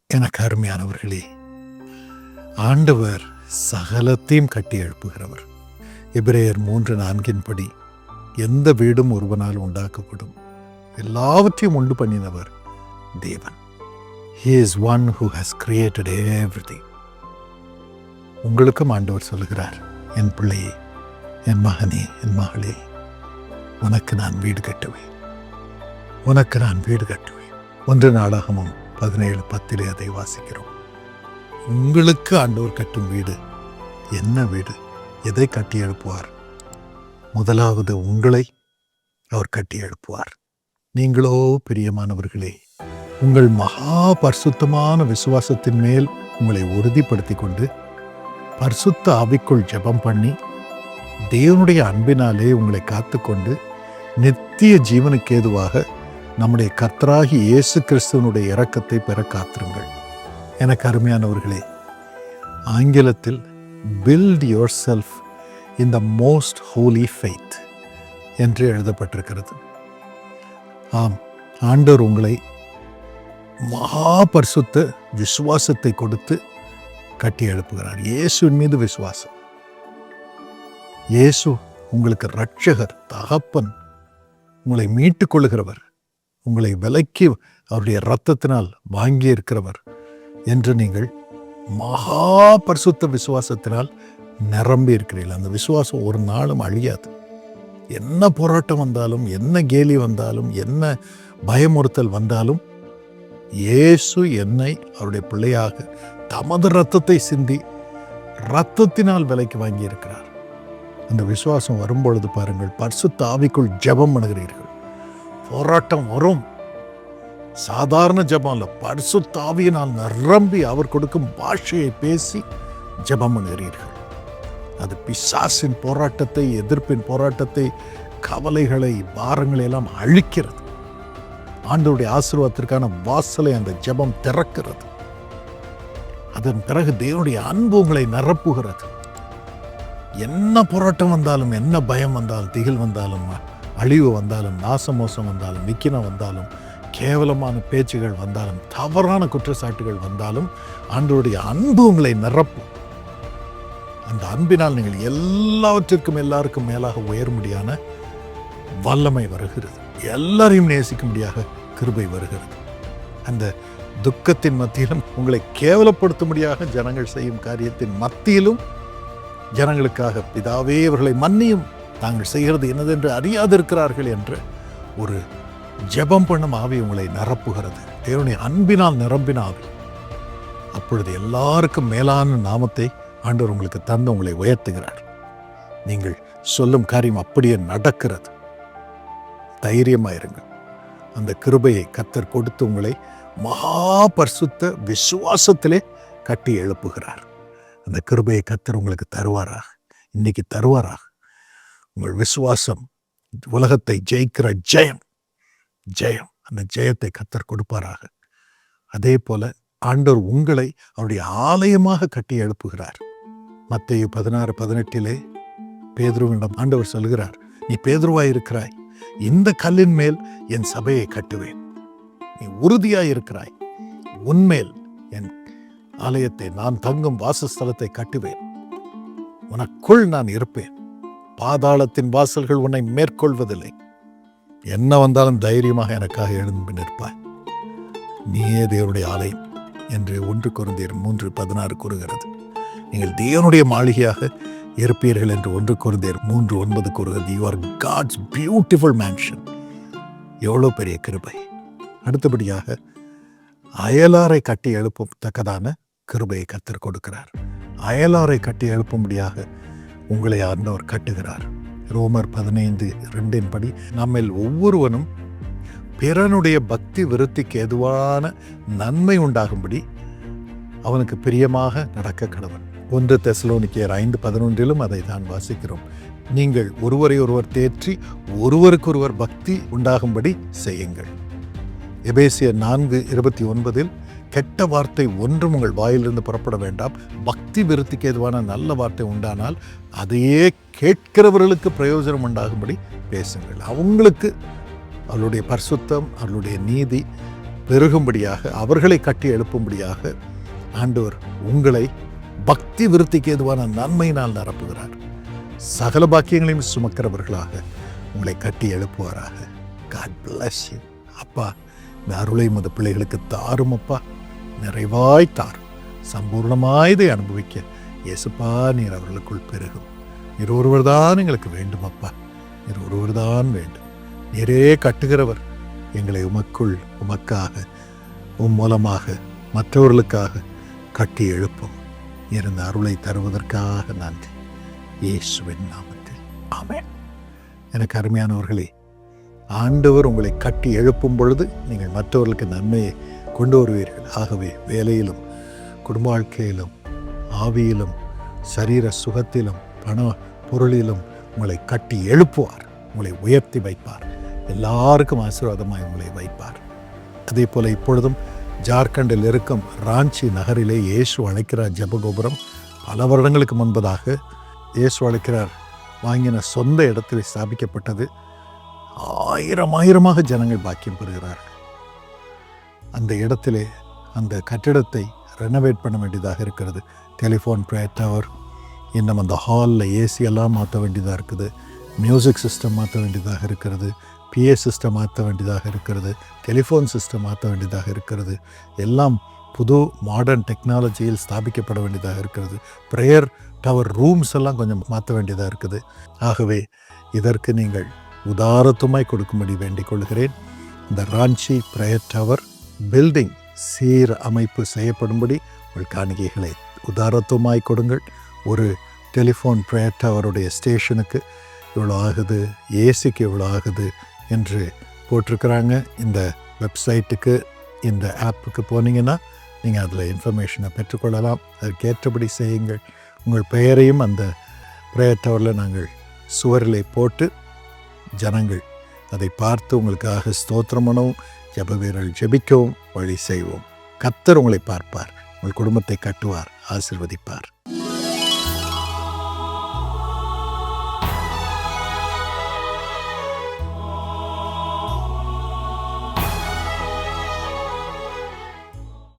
எனக்கு அருமையானவர்களே, ஆண்டவர் சகலத்தையும் கட்டி எழுப்புகிறவர். எபிரேயர் 3:4 படி எந்த வீடும் ஒருவனால் உண்டாக்கப்படும், எல்லாவற்றையும் உண்டு பண்ணினவர் தேவன். He is one who has created everything. உங்களுக்கும் ஆண்டவர் சொல்லுகிறார், என் பிள்ளையே, என் மகனே, என் மகளே, உனக்கு நான் வீடு கட்டுவேன், உனக்கு நான் வீடு கட்டுவேன். 1 நாளாகமம் 17:10 அதை வாசிக்கிறோம். உங்களுக்கு ஆண்டவர் கட்டும் வீடு என்ன வீடு? எதை கட்டி எழுப்புவார்? முதலாவது உங்களை அவர் கட்டி எழுப்புவார். நீங்களோ பிரியமானவர்களே, உங்கள் மகா பரிசுத்தமான விசுவாசத்தின் மேல் உங்களை உறுதிப்படுத்தி கொண்டு பரிசுத்த ஆவிக்குள் ஜெபம் பண்ணி தேவனுடைய அன்பினாலே உங்களை காத்துக்கொண்டு நித்திய ஜீவனுக்கு ஏதுவாக நம்முடைய கர்த்தராகி இயேசு கிறிஸ்துவனுடைய இரக்கத்தை பெற காத்திருங்கள். எனக்கு அருமையானவர்களே, ஆங்கிலத்தில் build yourself in the most holy faith என்று எழுதப்பட்டிருக்கிறது. ஆம், ஆண்டவர் உங்களை மகா பரிசுத்த விசுவாசத்தை கொடுத்து கட்டி எழுப்புகிறார். இயேசுவின் மீது விசுவாசம். இயேசு உங்களுக்கு இரட்சகர், தகப்பன், உங்களை மீட்டுக் கொள்ளுகிறவர், உங்களை விலைக்கு அவருடைய இரத்தத்தினால் வாங்கி இருக்கிறவர் என்று நீங்கள் மகா பரிசுத்த விசுவாசத்தினால் நிரம்பி இருக்கிறீர்கள். அந்த விசுவாசம் ஒரு நாளும் அழியாது. என்ன போராட்டம் வந்தாலும், என்ன கேலி வந்தாலும், என்ன பயமுறுத்தல் வந்தாலும், இயேசு என்னை அவருடைய பிள்ளையாக தமது இரத்தத்தை சிந்தி இரத்தத்தினால் விலைக்கு வாங்கி இருக்கிறார். அந்த விசுவாசம் வரும்பொழுது பாருங்கள், பரிசுத்த ஆவிக்குள் ஜெபம் பண்ணுகிறீர்கள். போராட்டம் வரும், சாதாரண ஜெபம் அல்ல, பரிசுத்த ஆவியினால் நிரம்பி அவர் கொடுக்கும் பாஷையை பேசி ஜெபம் பண்ணுகிறீர்கள். அது பிசாசின் போராட்டத்தை, எதிர்ப்பின் போராட்டத்தை, கவலைகளை, பாரங்களை எல்லாம் அழிக்கிறது. ஆண்டவருடைய ஆசீர்வாதத்திற்கான வாசலை அந்த ஜெபம் திறக்கிறது. அதன் பிறகு தேவனுடைய அன்பு உங்களை நிரப்புகிறது. என்ன போராட்டம் வந்தாலும், என்ன பயம் வந்தாலும், திகில் வந்தாலும், அழிவு வந்தாலும், நாசமோசம் வந்தாலும், விக்கினம் வந்தாலும், கேவலமான பேச்சுகள் வந்தாலும், தவறான குற்றச்சாட்டுகள் வந்தாலும், ஆண்டவருடைய அன்பு உங்களை நிரப்பும். அந்த அன்பினால் நீங்கள் எல்லாவற்றிற்கும் எல்லாருக்கும் மேலாக உயரும்படியான வல்லமை வருகிறது. எல்லாரையும் நேசிக்கும்படியாக கிருபை வருகிறது. அந்த துக்கத்தின் மத்தியிலும், உங்களை கேவலப்படுத்தும்படியாக ஜனங்கள் செய்யும் காரியத்தின் மத்தியிலும், ஜனங்களுக்காக பிதாவே இவர்களை மன்னியும், தாங்கள் செய்கிறது என்னதென்று அறியாதிருக்கிறார்கள் என்ற ஒரு ஜெபம் பண்ணும் ஆவி உங்களை நிரப்புகிறது. தேவனுடைய அன்பினால் நிரம்பின ஆவி. அப்பொழுது எல்லாருக்கும் மேலான நாமத்தை ஆண்டவர் உங்களுக்கு தந்து உங்களை உயர்த்துகிறார். நீங்கள் சொல்லும் காரியம் அப்படியே நடக்கிறது. தைரியமாயிருங்கள். அந்த கிருபையை கர்த்தர் கொடுத்து உங்களை மகா பரிசுத்த விசுவாசத்திலே கட்டி எழுப்புகிறார். அந்த கிருபையை கர்த்தர் உங்களுக்கு தருவாராக, இன்னைக்கு தருவாராக. உங்கள் விசுவாசம் உலகத்தை ஜெயிக்கிற ஜெயம், ஜெயம், அந்த ஜெயத்தை கர்த்தர் கொடுப்பாராக. அதே போல ஆண்டவர் உங்களை அவருடைய ஆலயமாக கட்டி எழுப்புகிறார். மத்தேயு 16:18 பேதுருவிடம் ஆண்டவர் சொல்கிறார், நீ பேதுருவாய் இருக்கிறாய், இந்த கல்லின் மேல் என் சபையை கட்டுவேன். நீ உறுதியாய் இருக்கிறாய், உன்மேல் என் ஆலயத்தை, நான் தங்கும் வாசஸ்தலத்தை கட்டுவேன். உனக்குள் நான் இருப்பேன். பாதாளத்தின் வாசல்கள் உன்னை மேற்கொள்வதில்லை. என்ன வந்தாலும் தைரியமாக எனக்காக எழுந்து நிற்பாய். நீயே தேவனுடைய ஆலயம் என்று 1 கொரிந்தியர் 3:16 கூறுகிறது. நீங்கள் தேவனுடைய மாளிகையாக இருப்பீர்கள் என்று 1 கொரிந்தியர் 3:9 கூறுகிறது. You are God's beautiful mansion. எவ்வளோ பெரிய கிருபை! அடுத்தபடியாக அயலாரை கட்டி எழுப்பத்தக்கதான கிருபையை கர்த்தர் கொடுக்கிறார். அயலாரை கட்டி எழுப்பும்படியாக உங்களை ஆண்டவர் கட்டுகிறார். ரோமர் 15:2 படி நம்மில் ஒவ்வொருவனும் பிறனுடைய பக்தி விருத்திக்கு ஏதுவான நன்மை உண்டாகும்படி அவனுக்கு பிரியமாக நடக்க கடவன். 1 தெசலோனிக்கேயர் 5:11 அதை தான் வாசிக்கிறோம். நீங்கள் ஒருவரை ஒருவர் தேற்றி ஒருவருக்கொருவர் பக்தி உண்டாகும்படி செய்யுங்கள். எபேசியர் 4:29 கெட்ட வார்த்தை ஒன்றும் உங்கள் வாயிலிருந்து புறப்பட வேண்டாம், பக்தி விருத்திக்கு ஏதுவான நல்ல வார்த்தை உண்டானால் அதையே கேட்கிறவர்களுக்கு பிரயோஜனம் உண்டாகும்படி பேசுங்கள். அவங்களுக்கு அவளுடைய பரிசுத்தம், அவளுடைய நீதி பெருகும்படியாக, அவர்களை கட்டி எழுப்பும்படியாக ஆண்டவர் உங்களை பக்தி விருத்திக்கு ஏதுவான நன்மையினால் நிரப்புகிறார். சகல பாக்கியங்களையும் சுமக்கிறவர்களாக உங்களை கட்டி எழுப்புவாராக. God bless you. அப்பா, இந்த அருளை மத பிள்ளைகளுக்கு தாரும் அப்பா, நிறைவாய் தாரும். சம்பூர்ணமாய் இதை அனுபவிக்க இயேசுப்பா நீர் அவர்களுக்குள் பெருகும். நீர் ஒருவர் தான் எங்களுக்கு வேண்டும் அப்பா, நீர் ஒருவர் தான் வேண்டும். நீரே கட்டுகிறவர். எங்களை உமக்குள், உமக்காக, மூலமாக மற்றவர்களுக்காக கட்டி எழுப்பும். இருந்த அருளை தருவதற்காக நன்றி. இயேசுவின் நாமத்தில் ஆமென். எனக்கு அருமையானவர்களே, ஆண்டவர் உங்களை கட்டி எழுப்பும் பொழுது நீங்கள் மற்றவர்களுக்கு நன்மையை கொண்டு வருவீர்கள். ஆகவே வேலையிலும், குடும்ப வாழ்க்கையிலும், ஆவியிலும், சரீர சுகத்திலும், பண பொருளிலும் உங்களை கட்டி எழுப்புவார். உங்களை உயர்த்தி வைப்பார். எல்லாருக்கும் ஆசீர்வாதமாய் உங்களை வைப்பார். அதே போல இப்பொழுதும் ஜார்க்கண்டில் இருக்கும் ராஞ்சி நகரிலே இயேசு அழைக்கிறார் ஜெபகோபுரம் பல வருடங்களுக்கு முன்பதாக இயேசு அழைக்கிறார் வாங்கின சொந்த இடத்தில் ஸ்தாபிக்கப்பட்டது. ஆயிரமாக ஜனங்கள் பாக்கியம் பெறுகிறார்கள். அந்த இடத்திலே அந்த கட்டிடத்தை ரெனோவேட் பண்ண வேண்டியதாக இருக்கிறது. டெலிஃபோன் ப்ரேயர் டவர், இன்னும் அந்த ஹாலில் ஏசி எல்லாம் மாற்ற வேண்டியதாக இருக்குது. மியூசிக் சிஸ்டம் மாற்ற வேண்டியதாக இருக்கிறது. PA சிஸ்டம் மாற்ற வேண்டியதாக இருக்கிறது. டெலிஃபோன் சிஸ்டம் மாற்ற வேண்டியதாக இருக்கிறது. எல்லாம் புது மாடர்ன் டெக்னாலஜியில் ஸ்தாபிக்கப்பட வேண்டியதாக இருக்கிறது. ப்ரேயர் டவர் ரூம்ஸ் எல்லாம் கொஞ்சம் மாற்ற வேண்டியதாக இருக்குது. ஆகவே இதற்கு நீங்கள் உதாரத்துமாய் கொடுக்கும்படி வேண்டிக் கொள்கிறேன். இந்த ராஞ்சி ப்ரேயர் டவர் பில்டிங் சீர் அமைப்பு செய்யப்படும்படி உங்கள் காணிக்கைகளை உதாரத்துமாய் கொடுங்கள். ஒரு டெலிஃபோன் ப்ரேயர் டவருடைய ஸ்டேஷனுக்கு இவ்வளோ ஆகுது, ஏசிக்கு இவ்வளோ ஆகுது என்று போட்டிருக்கிறாங்க. இந்த வெப்சைட்டுக்கு, இந்த ஆப்புக்கு போனீங்கன்னா நீங்கள் அதில் இன்ஃபர்மேஷனை பெற்றுக்கொள்ளலாம். அதற்கேற்றபடி செய்யுங்கள். உங்கள் பெயரையும் அந்த ப்ரேயர் டவரில் நாங்கள் சுவரிலே போட்டு ஜனங்கள் அதை பார்த்து உங்களுக்காக ஸ்தோத்திரம் பண்ணவும், ஜெப வீரர்கள் ஜெபிக்கவும் வழி செய்வோம். கர்த்தர் உங்களை பார்ப்பார், உங்கள் குடும்பத்தை கட்டுவார், ஆசீர்வதிப்பார்.